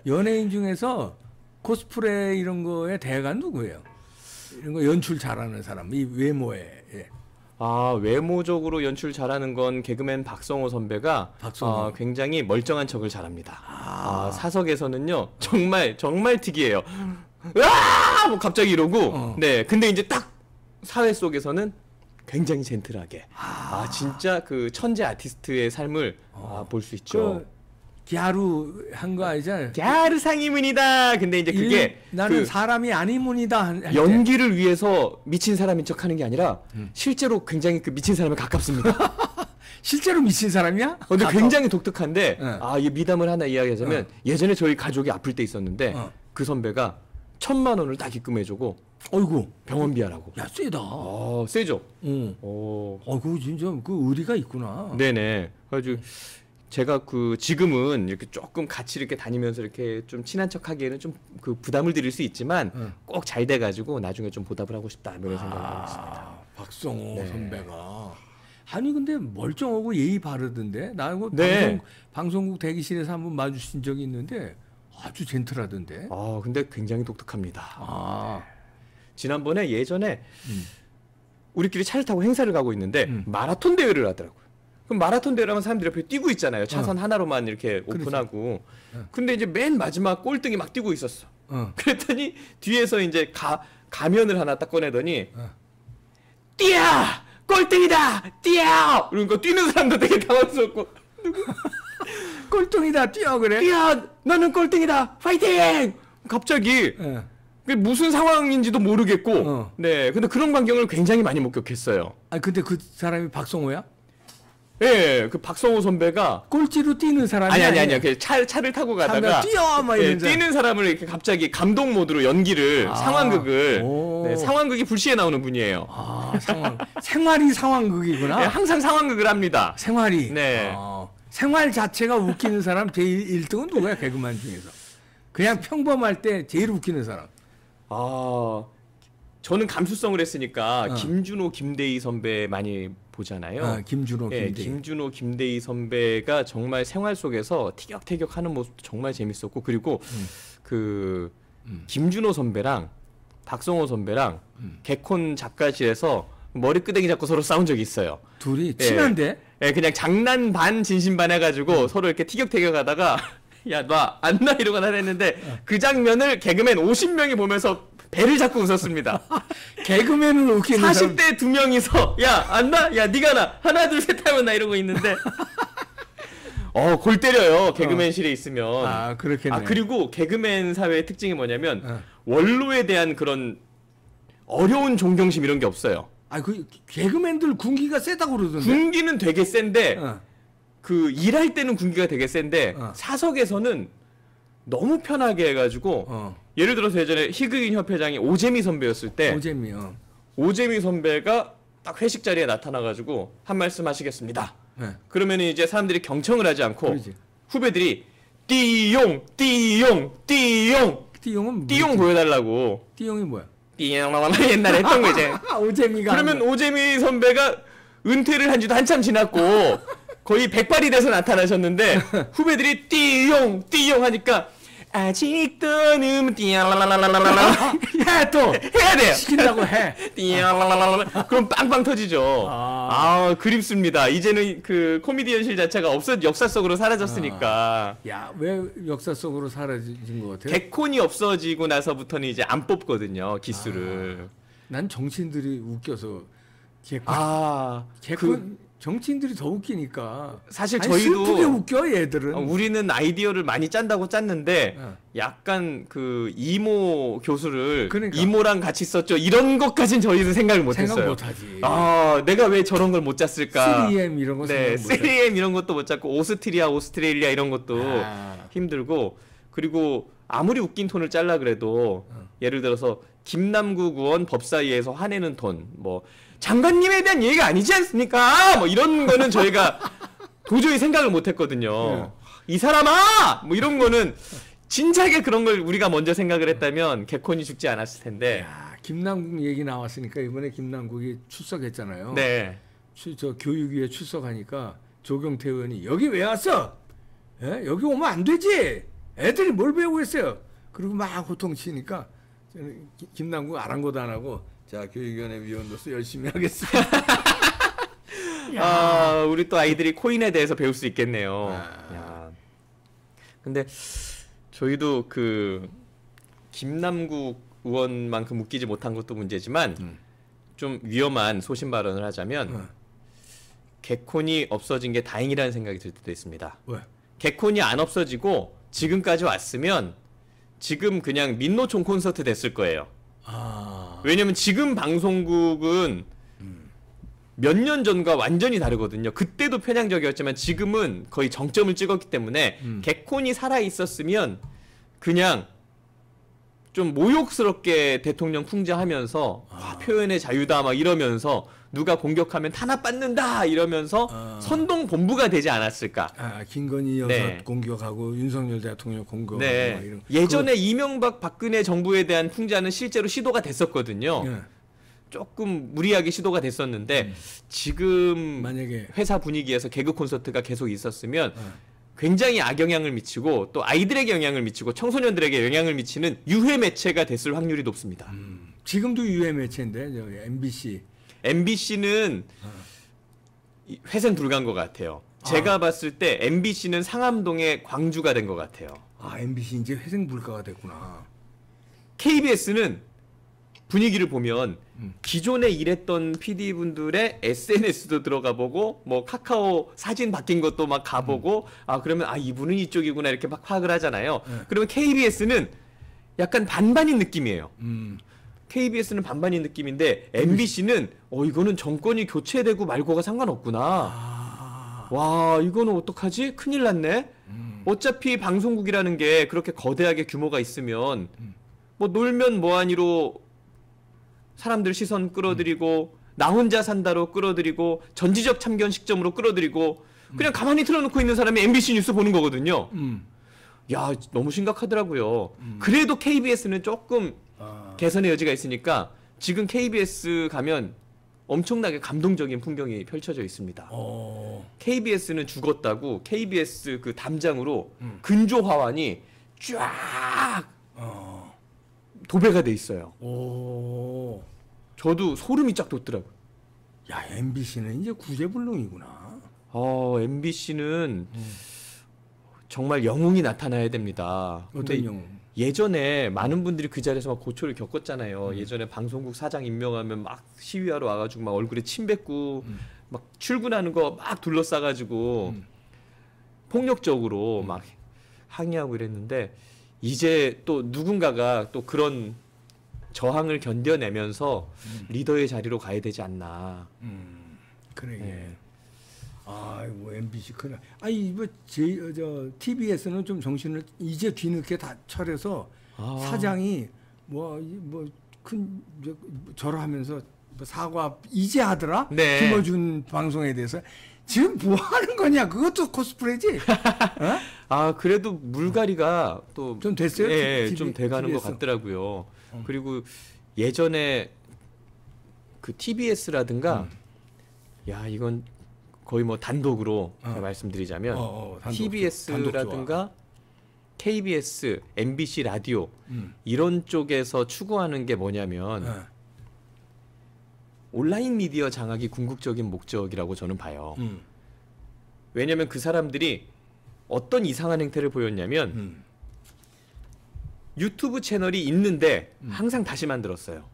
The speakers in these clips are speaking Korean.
연예인 중에서 코스프레 이런 거에 대가 누구예요? 이런 거 연출 잘하는 사람, 이 외모에. 예. 아, 외모적으로 연출 잘하는 건 개그맨 박성호 선배가 굉장히 멀쩡한 척을 잘합니다. 사석에서는요 정말 특이해요. 으아! 뭐 갑자기 이러고 네, 근데 이제 딱 사회 속에서는 굉장히 젠틀하게 진짜 그 천재 아티스트의 삶을 볼 수 있죠. 갸루 한 거 아니잖아요. 갸루 상이문이다. 근데 이제 그게 나는 사람이 아니문이다. 연기를 위해서 미친 사람인 척하는 게 아니라 실제로 굉장히 그 미친 사람에 가깝습니다. 실제로 미친 사람이야? 근데 굉장히 독특한데 이 미담을 하나 이야기하자면 예전에 저희 가족이 아플 때 있었는데 그 선배가 1,000만 원을 딱 입금해주고 어이구 병원비 하라고. 야 세다. 세죠. 그거 진짜 그 의리가 있구나. 네네. 그래가지고 제가 지금은 이렇게 조금 같이 이렇게 다니면서 이렇게 좀 친한 척하기에는 좀 그 부담을 드릴 수 있지만 꼭 잘 돼가지고 나중에 좀 보답을 하고 싶다 이런 생각을 하고 있습니다. 박성호 선배가 아니 근데 멀쩡하고 예의 바르던데 나하고 방송국 대기실에서 한번 마주친 적이 있는데 아주 젠틀하던데. 근데 굉장히 독특합니다. 지난번에 예전에 우리끼리 차를 타고 행사를 가고 있는데 마라톤 대회를 하더라고요. 그럼 마라톤 대회를 하면 사람들이 옆에 뛰고 있잖아요. 차선 하나로만 이렇게 오픈하고. 근데 이제 맨 마지막 꼴등이 막 뛰고 있었어. 그랬더니 뒤에서 이제 가면을 하나 딱 꺼내더니 뛰어! 꼴등이다! 뛰어! 그러니까 뛰는 사람도 되게 당황스럽고 꼴등이다 뛰어 그래? 뛰어! 너는 꼴등이다! 파이팅! 갑자기 무슨 상황인지도 모르겠고 네, 근데 그런 광경을 굉장히 많이 목격했어요. 근데 그 사람이 박성호야? 예, 그 박성호 선배가 꼴찌로 뛰는 사람이 아니야. 그 차를 타고 가다가 뛰어 막 뛰는 사람을 이렇게 갑자기 감동 모드로 연기를 상황극을 상황극이 불시에 나오는 분이에요. 생활이 상황극이구나. 네, 항상 상황극을 합니다. 생활이. 네. 생활 자체가 웃기는 사람 제일 1등은 누구야 개그맨 중에서? 그냥 평범할 때 제일 웃기는 사람. 저는 감수성을 했으니까 김준호, 김대희 선배 많이 보잖아요. 김준호, 김대희. 김준호, 김대희 선배가 정말 생활 속에서 티격태격하는 모습도 정말 재밌었고 그리고 김준호 선배랑 박성호 선배랑 개콘 작가실에서 머리끄댕이 잡고 서로 싸운 적이 있어요. 둘이 친한데? 그냥 장난 반 진심 반 해가지고 서로 이렇게 티격태격하다가 야, 놔, 안 놔 이러거나 했는데 그 장면을 개그맨 50명이 보면서 배를 잡고 웃었습니다. 개그맨을 웃기는 40대 2명이서 야, 안 나? 야, 네가 나. 하나, 둘, 셋 하면 나 이러고 있는데 골 때려요. 개그맨실에 있으면. 그렇겠네. 그리고 개그맨 사회의 특징이 뭐냐면 원로에 대한 그런 어려운 존경심 이런 게 없어요. 그 개그맨들 군기가 세다고 그러던데. 군기는 되게 센데 그 일할 때는 군기가 되게 센데 사석에서는 너무 편하게 해가지고 예를 들어서 예전에 희극인 협회장이 오재미 선배였을 때 오재미 선배가 딱 회식 자리에 나타나가지고 한 말씀 하시겠습니다. 그러면 이제 사람들이 경청을 하지 않고 후배들이 띠용 띠용 띠용 띠용은 띠용 보여달라고. 띠용이 뭐야? 띠용 옛날에 했던 거 이제. 오재미가 그러면 오재미 선배가 은퇴를 한 지도 한참 지났고 거의 백발이 돼서 나타나셨는데 후배들이 띠용 띠용 하니까 아직도 띠용라라라라라 해야 돼요. 시킨다고 해. 띠용라라라라 그럼 빵빵 터지죠. 그립습니다. 이제는 그 코미디언실 자체가 역사 속으로 사라졌으니까. 야, 왜 역사 속으로 사라진 것 같아요? 개콘이 없어지고 나서부터는 이제 안 뽑거든요, 기수를. 난 정치인들이 웃겨서 개콘 정치인들이 더 웃기니까. 사실 저희도 슬프게 웃겨 얘들은. 우리는 아이디어를 많이 짠다고 짰는데 약간 그 이모 교수를 이모랑 같이 썼죠. 이런 것까진 저희는 생각을 못했어요. 생각 못하지. 내가 왜 저런 걸 못 짰을까. 3M 이런 거 네, 3M 이런 것도 못 짰고 오스트레일리아 이런 것도 힘들고 그리고 아무리 웃긴 톤을 짤라 그래도 예를 들어서 김남국 의원 법사위에서 화내는 톤 뭐 장관님에 대한 얘기가 아니지 않습니까? 뭐 이런 거는 저희가 도저히 생각을 못 했거든요. 이 사람아! 뭐 이런 거는 진작에 그런 걸 우리가 먼저 생각을 했다면 개콘이 죽지 않았을 텐데. 김남국 얘기 나왔으니까 이번에 김남국이 출석했잖아요. 네. 저 교육위에 출석하니까 조경태 의원이 여기 왜 왔어? 여기 오면 안 되지? 애들이 뭘 배우고 있어요. 그리고 막 호통치니까 저는 김남국 아랑곳 안 하고 자 교육위원회 위원으로서 열심히 하겠습니다. 아, 우리 또 아이들이 코인에 대해서 배울 수 있겠네요. 야. 근데 저희도 그 김남국 의원만큼 웃기지 못한 것도 문제지만 좀 위험한 소신 발언을 하자면 개콘이 없어진 게 다행이라는 생각이 들 때도 있습니다. 왜? 개콘이 안 없어지고 지금까지 왔으면 지금 그냥 민노총 콘서트 됐을 거예요. 왜냐면 지금 방송국은 몇 년 전과 완전히 다르거든요. 그때도 편향적이었지만 지금은 거의 정점을 찍었기 때문에 개콘이 살아 있었으면 그냥 좀 모욕스럽게 대통령 풍자하면서 표현의 자유다 막 이러면서 누가 공격하면 탄압받는다 이러면서 선동 본부가 되지 않았을까. 김건희 여사 네. 공격하고 윤석열 대통령 공격하고 네. 이런. 예전에 이명박 박근혜 정부에 대한 풍자는 실제로 시도가 됐었거든요. 네. 조금 무리하게 시도가 됐었는데 지금 만약에 회사 분위기에서 개그 콘서트가 계속 있었으면 굉장히 악영향을 미치고 또 아이들에게 영향을 미치고 청소년들에게 영향을 미치는 유해 매체가 됐을 확률이 높습니다. 지금도 유해 매체인데 저 MBC는 회생 불가인 것 같아요. 제가 봤을 때 MBC는 상암동의 광주가 된 것 같아요. MBC 이제 회생 불가가 됐구나. KBS는 분위기를 보면 기존에 일했던 PD분들의 SNS도 들어가 보고 뭐 카카오 사진 바뀐 것도 막 가보고 그러면 이분은 이쪽이구나 이렇게 막 파악을 하잖아요. 그러면 KBS는 약간 반반인 느낌이에요. KBS는 반반인 느낌인데 MBC는 이거는 정권이 교체되고 말고가 상관없구나. 와, 이거는 어떡하지? 큰일 났네. 어차피 방송국이라는 게 그렇게 거대하게 규모가 있으면 뭐 놀면 뭐하니로 사람들 시선 끌어들이고 나 혼자 산다로 끌어들이고 전지적 참견 식점으로 끌어들이고 그냥 가만히 틀어놓고 있는 사람이 MBC 뉴스 보는 거거든요. 야, 너무 심각하더라고요. 그래도 KBS는 조금 개선의 여지가 있으니까 지금 KBS 가면 엄청나게 감동적인 풍경이 펼쳐져 있습니다. KBS는 죽었다고 KBS 그 담장으로 근조 화환이 쫙 도배가 돼 있어요. 저도 소름이 쫙 돋더라고요. 야, MBC는 이제 구제불능이구나. MBC는 정말 영웅이 나타나야 됩니다. 어떤 영웅? 예전에 많은 분들이 그 자리에서 막 고초를 겪었잖아요. 예전에 방송국 사장 임명하면 막 시위하러 와가지고 막 얼굴에 침 뱉고 막 출근하는 거 막 둘러싸가지고 폭력적으로 막 항의하고 이랬는데 이제 또 누군가가 또 그런 저항을 견뎌내면서 리더의 자리로 가야 되지 않나. 그러게. 네. 뭐 MBC 그래. 저 TBS는 좀 정신을 이제 뒤늦게 다 차려서 사장이 큰 절하면서 사과 이제 하더라. 네. 김어준 방송에 대해서 지금 뭐 하는 거냐? 그것도 코스프레지. 그래도 물갈이가 또 좀 됐어요? 예, 좀 돼가는 것 같더라고요. 그리고 예전에 그 TBS라든가 야, 이건 거의 뭐 단독으로 제가 말씀드리자면 TBS라든가 KBS, MBC 라디오 이런 쪽에서 추구하는 게 뭐냐면 온라인 미디어 장악이 궁극적인 목적이라고 저는 봐요. 왜냐면 그 사람들이 어떤 이상한 행태를 보였냐면 유튜브 채널이 있는데 항상 다시 만들었어요.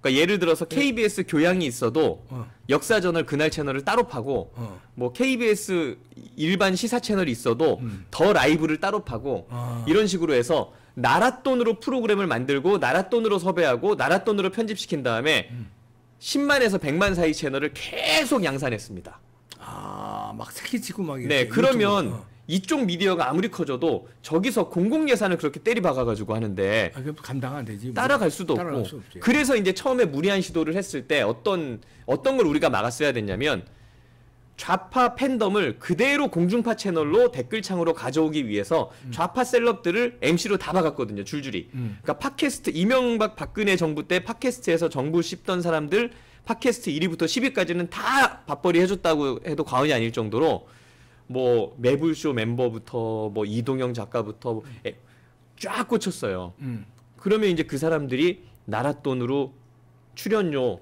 그러니까 예를 들어서 KBS 교양이 있어도 역사저널 그날 채널을 따로 파고 뭐 KBS 일반 시사 채널이 있어도 더 라이브를 따로 파고 이런 식으로 해서 나라 돈으로 프로그램을 만들고 나라 돈으로 섭외하고 나라 돈으로 편집시킨 다음에 10만에서 100만 사이 채널을 계속 양산했습니다. 막 사기치고 막 네, 그러면 이쪽 미디어가 아무리 커져도 저기서 공공 예산을 그렇게 때리박아가지고 하는데 감당 안 되지. 따라갈 수도 없고. 그래서 이제 처음에 무리한 시도를 했을 때 어떤 걸 우리가 막았어야 됐냐면 좌파 팬덤을 그대로 공중파 채널로 댓글창으로 가져오기 위해서 좌파 셀럽들을 MC로 다 박았거든요. 줄줄이. 그러니까 팟캐스트 이명박 박근혜 정부 때 팟캐스트에서 정부 씹던 사람들 팟캐스트 1위부터 10위까지는 다 밥벌이 해줬다고 해도 과언이 아닐 정도로 뭐 매불쇼 멤버부터 뭐 이동영 작가부터 쫙 꽂혔어요. 그러면 이제 그 사람들이 나랏돈으로 출연료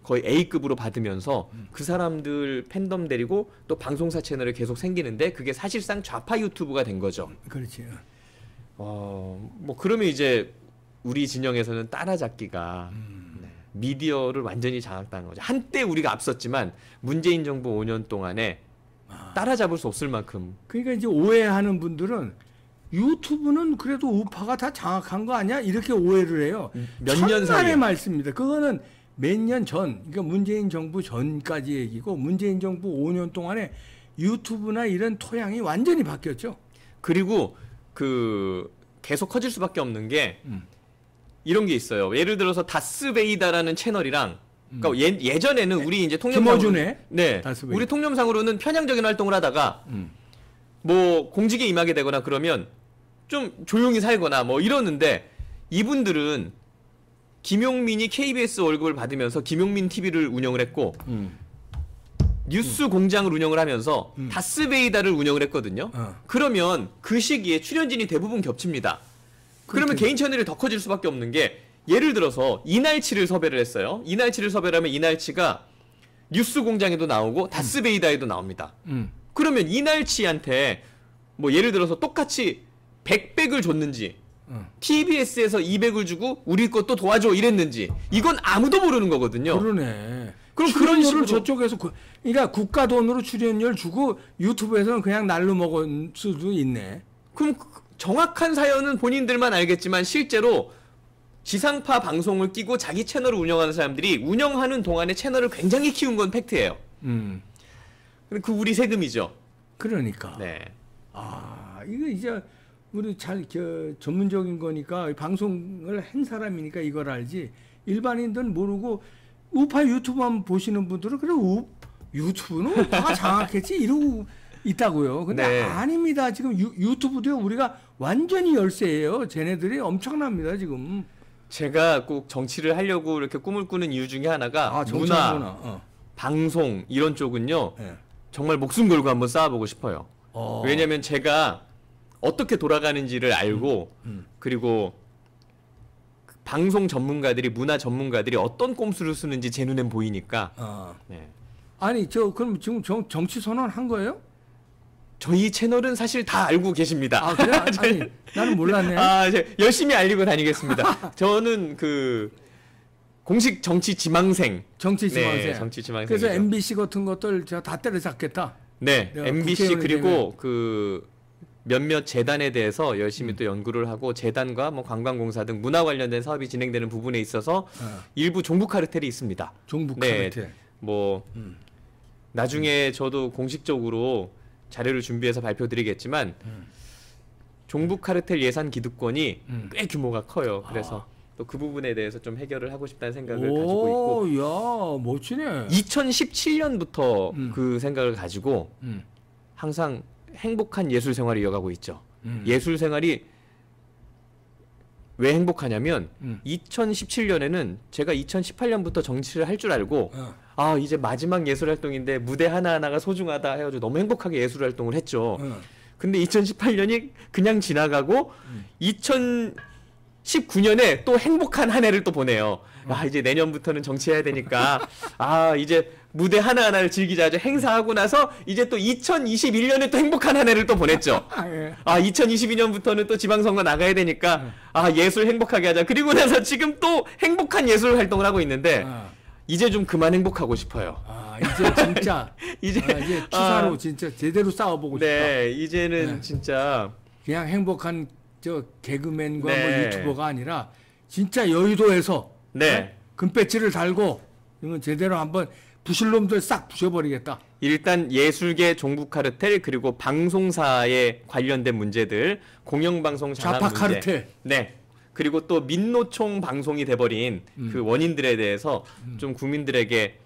거의 A급으로 받으면서 그 사람들 팬덤 데리고 또 방송사 채널이 계속 생기는데 그게 사실상 좌파 유튜브가 된 거죠. 그렇지. 뭐 그러면 이제 우리 진영에서는 따라잡기가 네, 미디어를 완전히 장악당한 거죠. 한때 우리가 앞섰지만 문재인 정부 5년 동안에 따라잡을 수 없을 만큼. 그러니까 이제 오해하는 분들은 유튜브는 그래도 우파가 다 장악한 거 아니야? 이렇게 오해를 해요. 몇 년 사이에. 천만의 말씀입니다. 그거는 몇 년 전, 그러니까 문재인 정부 전까지 얘기고 문재인 정부 5년 동안에 유튜브나 이런 토양이 완전히 바뀌었죠. 그리고 그 계속 커질 수밖에 없는 게 이런 게 있어요. 예를 들어서 다스베이다라는 채널이랑 그러니까 예전에는 우리 이제 통념상으로 김어준의 네, 다스베이다. 우리 통념상으로는 편향적인 활동을 하다가 뭐 공직에 임하게 되거나 그러면 좀 조용히 살거나 뭐 이러는데 이분들은 김용민이 KBS 월급을 받으면서 김용민 TV를 운영을 했고 뉴스 공장을 운영을 하면서 다스베이다를 운영을 했거든요. 그러면 그 시기에 출연진이 대부분 겹칩니다. 그러면 개인 채널이 더 커질 수밖에 없는 게 예를 들어서 이날치를 섭외를 했어요. 이날치를 섭외를 하면 이날치가 뉴스 공장에도 나오고 다스베이다에도 나옵니다. 그러면 이날치한테 뭐 예를 들어서 똑같이 100백을 줬는지 TBS에서 200을 주고 우리 것도 도와줘 이랬는지 이건 아무도 모르는 거거든요. 그러네. 그럼 그런 그런 식으로 저쪽에서 그러니까 국가 돈으로 출연료를 주고 유튜브에서는 그냥 날로 먹을 수도 있네. 그럼 정확한 사연은 본인들만 알겠지만 실제로 지상파 방송을 끼고 자기 채널을 운영하는 사람들이 운영하는 동안에 채널을 굉장히 키운 건 팩트예요. 그 우리 세금이죠. 그러니까. 네. 이거 이제 우리 잘 전문적인 거니까 방송을 한 사람이니까 이걸 알지. 일반인들은 모르고 우파 유튜브만 보시는 분들은 그래 유튜브는 우파가 장악했지 이러고 있다고요. 근데 네. 아닙니다. 지금 유튜브도요 우리가 완전히 열세예요. 쟤네들이 엄청납니다 지금. 제가 꼭 정치를 하려고 이렇게 꿈을 꾸는 이유 중에 하나가 문화, 방송 이런 쪽은요. 네. 정말 목숨 걸고 한번 쌓아보고 싶어요. 왜냐면 제가 어떻게 돌아가는지를 알고 그리고 방송 전문가들이 문화 전문가들이 어떤 꼼수를 쓰는지 제 눈엔 보이니까. 네. 아니 그럼 지금 정치 선언한 거예요? 저희 채널은 사실 다 알고 계십니다. 아 그래? 아니 나는 몰랐네. 열심히 알리고 다니겠습니다. 저는 그 공식 정치 지망생. 정치 지망생. 네, 정치 지망생. 그래서 MBC 같은 것들 제가 다 때려잡겠다. 네, MBC 그리고 되면. 그 몇몇 재단에 대해서 열심히 또 연구를 하고 재단과 뭐 관광공사 등 문화 관련된 사업이 진행되는 부분에 있어서 일부 종북 카르텔이 있습니다. 종북 네, 카르텔. 뭐 나중에 저도 공식적으로 자료를 준비해서 발표드리겠지만 종북 카르텔 예산 기득권이 꽤 규모가 커요. 그래서 또 그 부분에 대해서 좀 해결을 하고 싶다는 생각을 가지고 있고. 야, 멋지네. 2017년부터 그 생각을 가지고 항상 행복한 예술 생활을 이어가고 있죠. 예술 생활이 왜 행복하냐면 2017년에는 제가 2018년부터 정치를 할 줄 알고 이제 마지막 예술 활동인데 무대 하나하나가 소중하다 해가지고 너무 행복하게 예술 활동을 했죠. 근데 2018년이 그냥 지나가고 2019년에 또 행복한 한 해를 또 보내요. 이제 내년부터는 정치해야 되니까 이제 무대 하나하나를 즐기자. 행사하고 나서 이제 또 2021년에 또 행복한 한 해를 또 보냈죠. 2022년부터는 또 지방선거 나가야 되니까 예술 행복하게 하자. 그리고 나서 지금 또 행복한 예술 활동을 하고 있는데 이제 좀 그만 행복하고 싶어요. 이제 진짜 이제 추사로 진짜 제대로 싸워보고 싶다. 네, 이제는 진짜 그냥 행복한 개그맨과 뭐 유튜버가 아니라 진짜 여의도에서 금배지를 달고 이건 제대로 한번 부실 놈들 싹 부셔버리겠다. 일단 예술계 종북 카르텔 그리고 방송사에 관련된 문제들, 공영방송 장악 좌파 문제, 카르텔. 네. 그리고 또 민노총 방송이 돼버린 그 원인들에 대해서 좀 국민들에게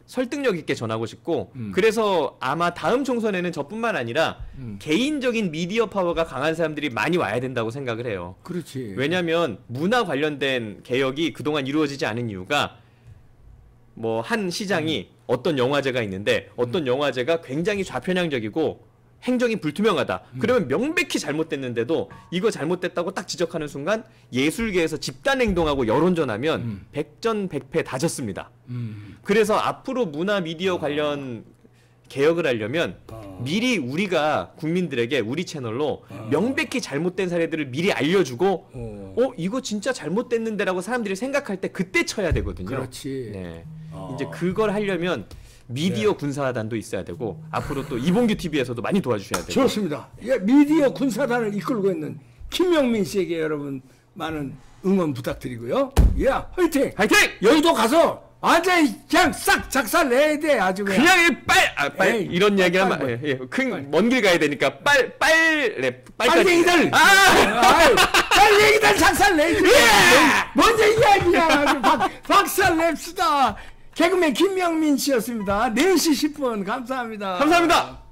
설득력 있게 전하고 싶고 그래서 아마 다음 총선에는 저뿐만 아니라 개인적인 미디어 파워가 강한 사람들이 많이 와야 된다고 생각을 해요. 그렇지. 왜냐하면 문화 관련된 개혁이 그동안 이루어지지 않은 이유가 뭐 한 시장이 어떤 영화제가 있는데 어떤 영화제가 굉장히 좌편향적이고 행정이 불투명하다. 그러면 명백히 잘못됐는데도 이거 잘못됐다고 딱 지적하는 순간 예술계에서 집단 행동하고 여론전하면 백전백패 다 졌습니다. 그래서 앞으로 문화 미디어 관련 개혁을 하려면 미리 우리가 국민들에게 우리 채널로 명백히 잘못된 사례들을 미리 알려주고 이거 진짜 잘못됐는데라고 사람들이 생각할 때 그때 쳐야 되거든요. 그렇지. 네. 이제 그걸 하려면 미디어 군사단도 있어야 되고 앞으로 또 이봉규 TV에서도 많이 도와주셔야 되고. 좋습니다. 예, 미디어 군사단을 이끌고 있는 김명민 씨에게 여러분 많은 응원 부탁드리고요. 예, 화이팅! 화이팅! 여의도 가서 완전히 그냥 싹 작살 내야 돼. 아주 그냥 빨 에이, 이런 이야기 하면 빨리. 큰먼 길 가야 되니까 빨갱이들 빨갱이들 작살 내지. 먼저 이야기야. 아주 박살 냅시다. 개그맨 김명민 씨였습니다. 4시 10분 감사합니다. 감사합니다.